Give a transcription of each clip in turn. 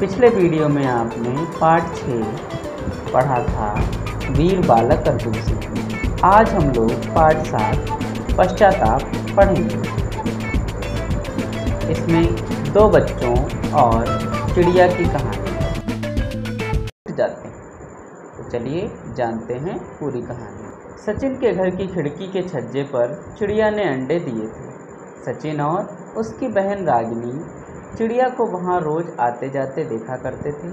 पिछले वीडियो में आपने पार्ट 6 पढ़ा था वीर बालक अर्जुन सिंह। आज हम लोग पार्ट 7 पश्चाताप पढ़ेंगे। इसमें दो बच्चों और चिड़िया की कहानी जाते हैं। तो चलिए जानते हैं पूरी कहानी। सचिन के घर की खिड़की के छज्जे पर चिड़िया ने अंडे दिए थे। सचिन और उसकी बहन रागिनी चिड़िया को वहाँ रोज़ आते जाते देखा करते थे।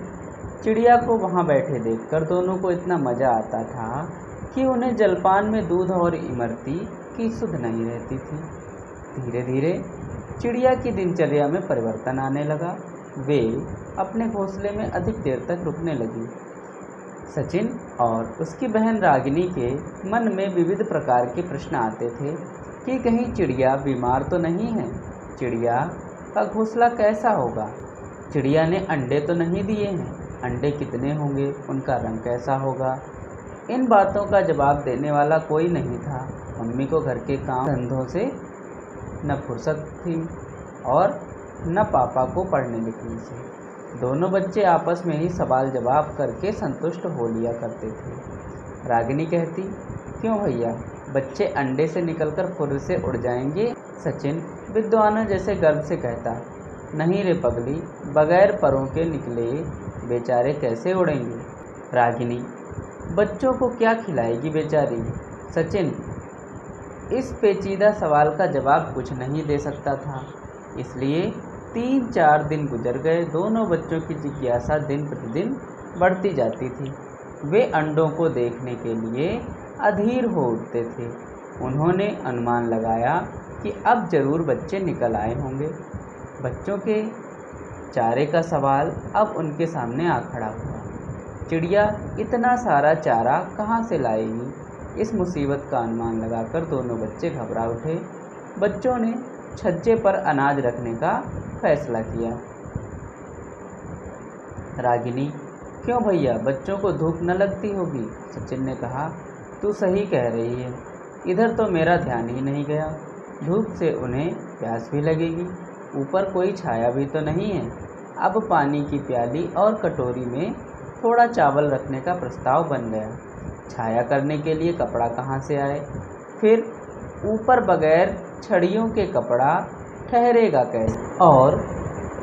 चिड़िया को वहाँ बैठे देखकर दोनों को इतना मज़ा आता था कि उन्हें जलपान में दूध और इमरती की सुध नहीं रहती थी। धीरे धीरे चिड़िया की दिनचर्या में परिवर्तन आने लगा। वे अपने घोंसले में अधिक देर तक रुकने लगी। सचिन और उसकी बहन रागिनी के मन में विविध प्रकार के प्रश्न आते थे कि कहीं चिड़िया बीमार तो नहीं है, चिड़िया का घोंसला कैसा होगा, चिड़िया ने अंडे तो नहीं दिए हैं, अंडे कितने होंगे, उनका रंग कैसा होगा। इन बातों का जवाब देने वाला कोई नहीं था। मम्मी को घर के काम धंधों से न फुर्सत थी और न पापा को पढ़ने लिखने से। दोनों बच्चे आपस में ही सवाल जवाब करके संतुष्ट हो लिया करते थे। रागिनी कहती, क्यों भैया, बच्चे अंडे से निकलकर फुर्र से उड़ जाएंगे। सचिन विद्वानों जैसे गर्व से कहता, नहीं रे पगली, बगैर परों के निकले बेचारे कैसे उड़ेंगे। रागिनी, बच्चों को क्या खिलाएगी बेचारी। सचिन इस पेचीदा सवाल का जवाब कुछ नहीं दे सकता था। इसलिए 3-4 दिन गुजर गए। दोनों बच्चों की जिज्ञासा दिन प्रतिदिन बढ़ती जाती थी। वे अंडों को देखने के लिए अधीर हो उठते थे। उन्होंने अनुमान लगाया कि अब जरूर बच्चे निकल आए होंगे। बच्चों के चारे का सवाल अब उनके सामने आ खड़ा हुआ। चिड़िया इतना सारा चारा कहाँ से लाएगी। इस मुसीबत का अनुमान लगाकर दोनों बच्चे घबरा उठे। बच्चों ने छज्जे पर अनाज रखने का फैसला किया। रागिनी, क्यों भैया, बच्चों को धूप न लगती होगी। सचिन ने कहा, तू सही कह रही है, इधर तो मेरा ध्यान ही नहीं गया। धूप से उन्हें प्यास भी लगेगी, ऊपर कोई छाया भी तो नहीं है। अब पानी की प्याली और कटोरी में थोड़ा चावल रखने का प्रस्ताव बन गया। छाया करने के लिए कपड़ा कहाँ से आए, फिर ऊपर बगैर छड़ियों के कपड़ा ठहरेगा कैसे, और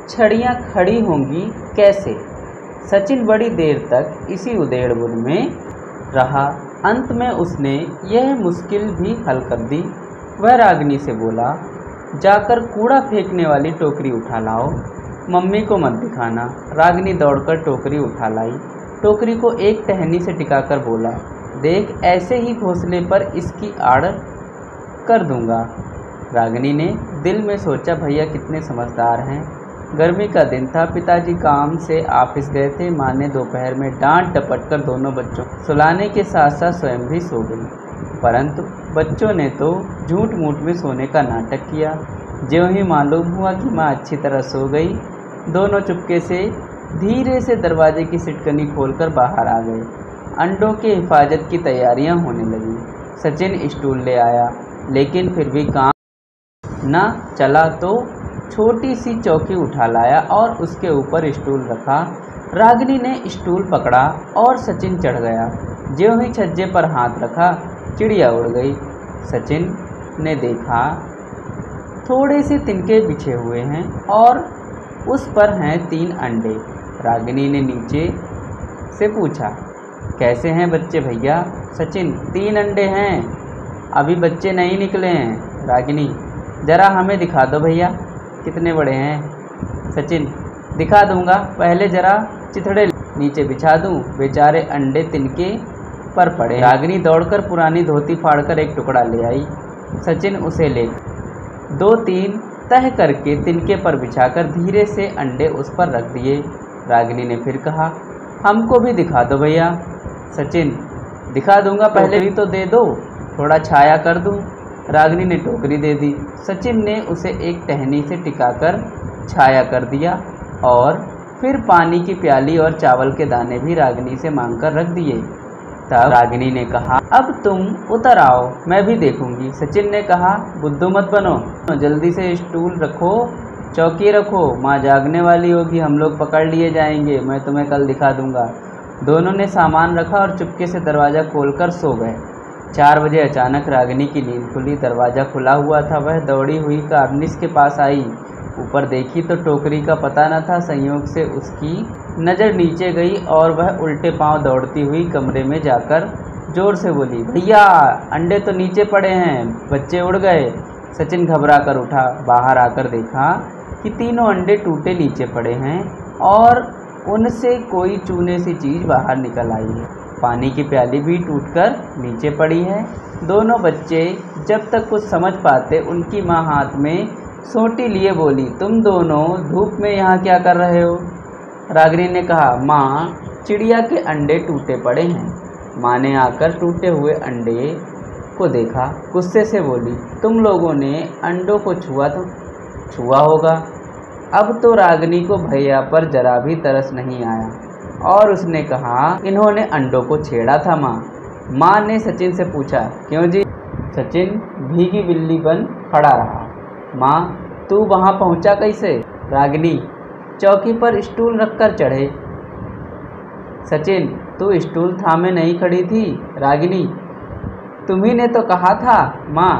छड़ियाँ खड़ी होंगी कैसे। सचिन बड़ी देर तक इसी उधेड़-बुन में रहा। अंत में उसने यह मुश्किल भी हल कर दी। वह रागिनी से बोला, जाकर कूड़ा फेंकने वाली टोकरी उठा लाओ, मम्मी को मत दिखाना। रागिनी दौड़कर टोकरी उठा लाई। टोकरी को एक टहनी से टिकाकर बोला, देख ऐसे ही घोंसले पर इसकी आड़ कर दूंगा। रागिनी ने दिल में सोचा, भैया कितने समझदार हैं। गर्मी का दिन था, पिताजी काम से ऑफिस गए थे। माँ ने दोपहर में डांट डपट कर दोनों बच्चों सुलाने के साथ साथ स्वयं भी सो गई। परंतु बच्चों ने तो झूठ मूठ में सोने का नाटक किया। ज्यों ही मालूम हुआ कि माँ अच्छी तरह सो गई, दोनों चुपके से धीरे से दरवाजे की सिटकनी खोलकर बाहर आ गए। अंडों की हिफाजत की तैयारियां होने लगी। सचिन स्टूल ले आया, लेकिन फिर भी काम न चला तो छोटी सी चौकी उठा लाया और उसके ऊपर स्टूल रखा। रागिनी ने स्टूल पकड़ा और सचिन चढ़ गया। ज्यों ही छज्जे पर हाथ रखा, चिड़िया उड़ गई। सचिन ने देखा, थोड़े से तिनके बिछे हुए हैं और उस पर हैं 3 अंडे। रागिनी ने नीचे से पूछा, कैसे हैं बच्चे भैया। सचिन, 3 अंडे हैं, अभी बच्चे नहीं निकले हैं। रागिनी, जरा हमें दिखा दो भैया, कितने बड़े हैं। सचिन, दिखा दूंगा, पहले जरा चिथड़े नीचे बिछा दूं, बेचारे अंडे तिनके पर पड़े। रागिनी दौड़कर पुरानी धोती फाड़कर एक टुकड़ा ले आई। सचिन उसे ले 2-3 तह करके तिनके पर बिछाकर धीरे से अंडे उस पर रख दिए। रागिनी ने फिर कहा, हमको भी दिखा दो भैया। सचिन, दिखा दूंगा, पहले भी तो दे दो, थोड़ा छाया कर दूं। रागिनी ने टोकरी दे दी। सचिन ने उसे एक टहनी से टिकाकर छाया कर दिया और फिर पानी की प्याली और चावल के दाने भी रागिनी से मांगकर रख दिए। तब रागिनी ने कहा, अब तुम उतर आओ, मैं भी देखूंगी। सचिन ने कहा, बुद्धू मत बनो, जल्दी से स्टूल रखो, चौकी रखो, माँ जागने वाली होगी, हम लोग पकड़ लिए जाएंगे, मैं तुम्हें कल दिखा दूंगा। दोनों ने सामान रखा और चुपके से दरवाज़ा खोलकर सो गए। 4 बजे अचानक रागिनी की नींद खुली। दरवाज़ा खुला हुआ था। वह दौड़ी हुई कार्निस के पास आई। ऊपर देखी तो टोकरी का पता न था। संयोग से उसकी नज़र नीचे गई और वह उल्टे पांव दौड़ती हुई कमरे में जाकर जोर से बोली, भैया अंडे तो नीचे पड़े हैं, बच्चे उड़ गए। सचिन घबरा कर उठा। बाहर आकर देखा कि तीनों अंडे टूटे नीचे पड़े हैं और उनसे कोई चूने सी चीज़ बाहर निकल आई है। पानी की प्याली भी टूटकर नीचे पड़ी है। दोनों बच्चे जब तक कुछ समझ पाते, उनकी माँ हाथ में सोटी लिए बोली, तुम दोनों धूप में यहाँ क्या कर रहे हो? रागिनी ने कहा, माँ चिड़िया के अंडे टूटे पड़े हैं। माँ ने आकर टूटे हुए अंडे को देखा, गुस्से से बोली, तुम लोगों ने अंडों को छुआ होगा। अब तो रागिनी को भैया पर जरा भी तरस नहीं आया और उसने कहा, इन्होंने अंडों को छेड़ा था माँ। माँ ने सचिन से पूछा, क्यों जी? सचिन भीगी बिल्ली बन खड़ा रहा। माँ, तू वहाँ पहुँचा कैसे? रागिनी, चौकी पर स्टूल रखकर चढ़े। सचिन, तू स्टूल थामे नहीं खड़ी थी। रागिनी, तुम्ही ने तो कहा था। माँ,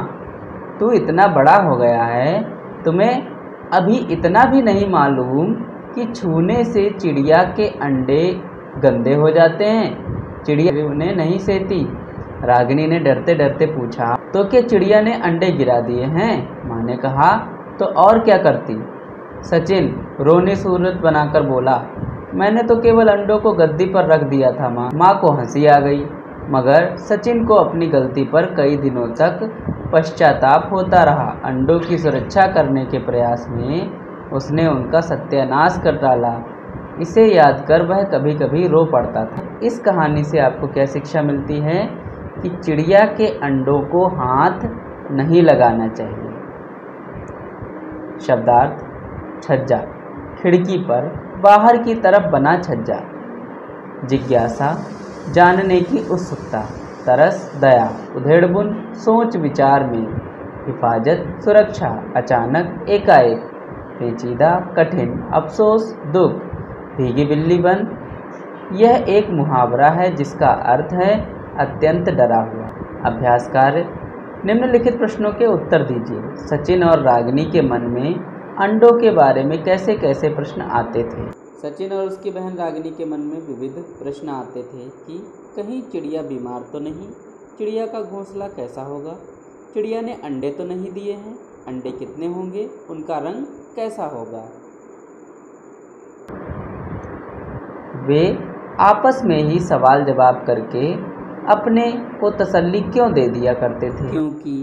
तू इतना बड़ा हो गया है, तुम्हें अभी इतना भी नहीं मालूम कि छूने से चिड़िया के अंडे गंदे हो जाते हैं। चिड़िया उन्हें नहीं सहती। रागिनी ने डरते डरते पूछा, तो क्या चिड़िया ने अंडे गिरा दिए हैं? माँ ने कहा, तो और क्या करती? सचिन रोने सूरत बनाकर बोला, मैंने तो केवल अंडों को गद्दी पर रख दिया था माँ। माँ को हंसी आ गई, मगर सचिन को अपनी गलती पर कई दिनों तक पश्चाताप होता रहा। अंडों की सुरक्षा करने के प्रयास में उसने उनका सत्यानाश कर डाला। इसे याद कर वह कभी कभी रो पड़ता था। इस कहानी से आपको क्या शिक्षा मिलती है? कि चिड़िया के अंडों को हाथ नहीं लगाना चाहिए। शब्दार्थ: छज्जा, खिड़की पर बाहर की तरफ बना छज्जा। जिज्ञासा, जानने की उत्सुकता। तरस, दया, उधेड़बुन, सोच विचार में। हिफाजत, सुरक्षा, अचानक, एकाएक। पेचीदा, कठिन, अफसोस, दुख। भीगी बिल्ली बन, यह एक मुहावरा है जिसका अर्थ है अत्यंत डरा हुआ। अभ्यास कार्य: निम्नलिखित प्रश्नों के उत्तर दीजिए। सचिन और रागिनी के मन में अंडों के बारे में कैसे कैसे प्रश्न आते थे? सचिन और उसकी बहन रागिनी के मन में विविध प्रश्न आते थे कि कहीं चिड़िया बीमार तो नहीं, चिड़िया का घोंसला कैसा होगा, चिड़िया ने अंडे तो नहीं दिए हैं, अंडे कितने होंगे, उनका रंग कैसा होगा। वे आपस में ही सवाल जवाब करके अपने को तसल्ली क्यों दे दिया करते थे? क्योंकि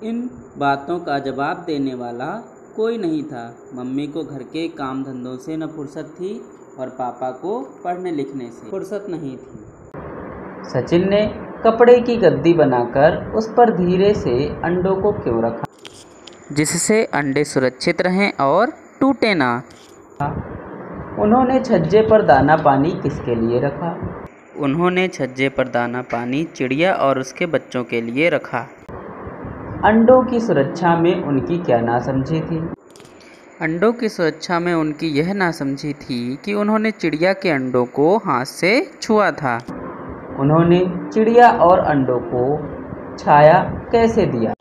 इन बातों का जवाब देने वाला कोई नहीं था। मम्मी को घर के काम धंधों से न फुर्सत थी और पापा को पढ़ने लिखने से फुर्सत नहीं थी। सचिन ने कपड़े की गद्दी बनाकर उस पर धीरे से अंडों को क्यों रखा, जिससे अंडे सुरक्षित रहें और टूटे ना। उन्होंने छज्जे पर दाना पानी किसके लिए रखा? उन्होंने छज्जे पर दाना पानी चिड़िया और उसके बच्चों के लिए रखा। अंडों की सुरक्षा में उनकी क्या नासमझी थी? अंडों की सुरक्षा में उनकी यह नासमझी थी कि उन्होंने चिड़िया के अंडों को हाथ से छुआ था। उन्होंने चिड़िया और अंडों को छाया कैसे दिया?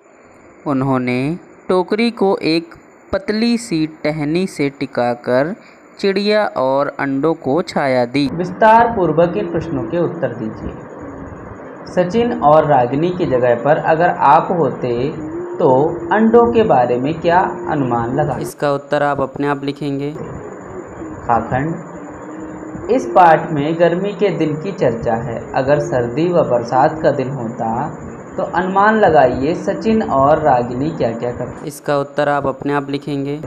उन्होंने टोकरी को एक पतली सी टहनी से टिकाकर चिड़िया और अंडों को छाया दी। विस्तार पूर्वक इन प्रश्नों के उत्तर दीजिए। सचिन और रागिनी की जगह पर अगर आप होते तो अंडों के बारे में क्या अनुमान लगा? इसका उत्तर आप अपने आप लिखेंगे। खाखंड, इस पाठ में गर्मी के दिन की चर्चा है। अगर सर्दी व बरसात का दिन होता तो अनुमान लगाइए सचिन और रागिनी क्या क्या करते? इसका उत्तर आप अपने आप लिखेंगे।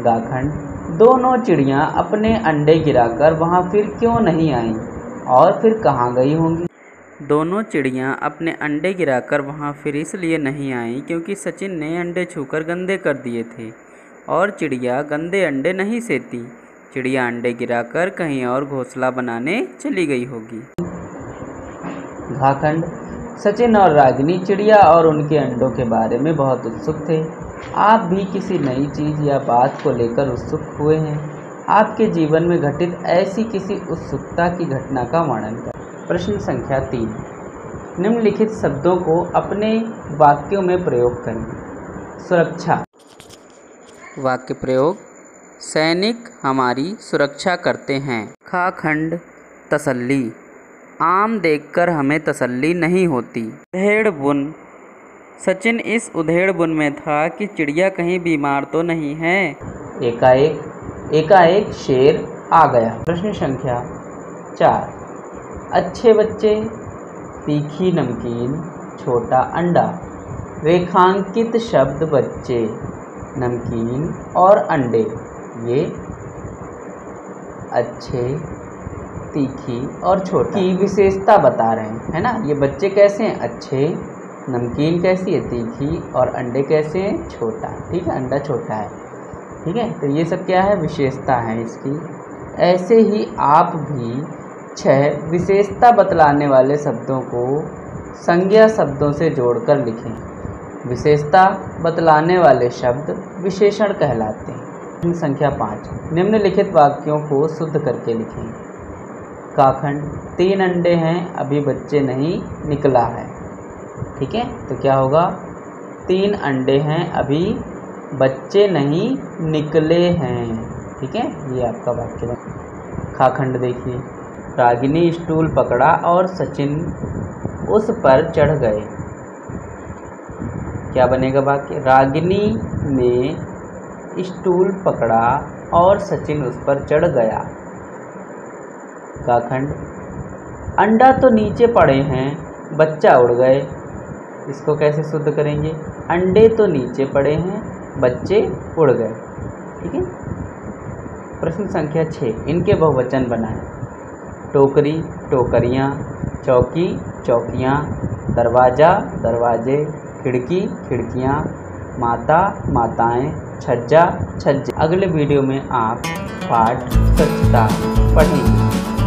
गाखंड, दोनों चिड़ियाँ अपने अंडे गिराकर वहाँ फिर क्यों नहीं आईं और फिर कहाँ गई होंगी? दोनों चिड़ियाँ अपने अंडे गिराकर वहाँ फिर इसलिए नहीं आईं क्योंकि सचिन ने अंडे छूकर गंदे कर दिए थे और चिड़िया गंदे अंडे नहीं सेती। चिड़िया अंडे गिराकर कहीं और घोंसला बनाने चली गई होगी। घाखंड, सचिन और रागिनी चिड़िया और उनके अंडों के बारे में बहुत उत्सुक थे। आप भी किसी नई चीज़ या बात को लेकर उत्सुक हुए हैं। आपके जीवन में घटित ऐसी किसी उत्सुकता की घटना का वर्णन करें। प्रश्न संख्या 3, निम्नलिखित शब्दों को अपने वाक्यों में प्रयोग करें। सुरक्षा। वाक्य प्रयोग, सैनिक हमारी सुरक्षा करते हैं। खा खंड, तसल्ली। आम देखकर हमें तसल्ली नहीं होती। उधेड़ बुन। सचिन इस उधेड़ बुन में था कि चिड़िया कहीं बीमार तो नहीं है। एकाएक शेर आ गया। प्रश्न संख्या 4, अच्छे बच्चे, तीखी नमकीन, छोटा अंडा। रेखांकित शब्द बच्चे, नमकीन और अंडे ये अच्छे, तीखी और छोटा की विशेषता बता रहे हैं, है ना। ये बच्चे कैसे हैं? अच्छे, नमकीन कैसी है? तीखी, और अंडे कैसे हैं? छोटा। ठीक है, अंडा छोटा है। ठीक है, तो ये सब क्या है? विशेषता है इसकी। ऐसे ही आप भी 6 विशेषता बतलाने वाले शब्दों को संज्ञा शब्दों से जोड़कर लिखें। विशेषता बतलाने वाले शब्द विशेषण कहलाते हैं। प्रश्न संख्या 5, निम्नलिखित वाक्यों को शुद्ध करके लिखें। काखंड, 3 अंडे हैं, अभी बच्चे नहीं निकला है। ठीक है, तो क्या होगा? 3 अंडे हैं, अभी बच्चे नहीं निकले हैं। ठीक है, ये आपका वाक्य है। खाखंड देखिए, रागिनी स्टूल पकड़ा और सचिन उस पर चढ़ गए। क्या बनेगा वाक्य? रागिनी ने स्टूल पकड़ा और सचिन उस पर चढ़ गया। काखंड, अंडा तो नीचे पड़े हैं, बच्चा उड़ गए। इसको कैसे शुद्ध करेंगे? अंडे तो नीचे पड़े हैं, बच्चे उड़ गए। ठीक है। प्रश्न संख्या 6, इनके बहुवचन बनाएं। टोकरी, टोकरियाँ, चौकी, चौकियाँ, दरवाज़ा, दरवाजे, खिड़की, खिड़कियाँ, माता, माताएं, छज्जा, छज्जे। अगले वीडियो में आप पाठ स्वच्छता पढ़ेंगे।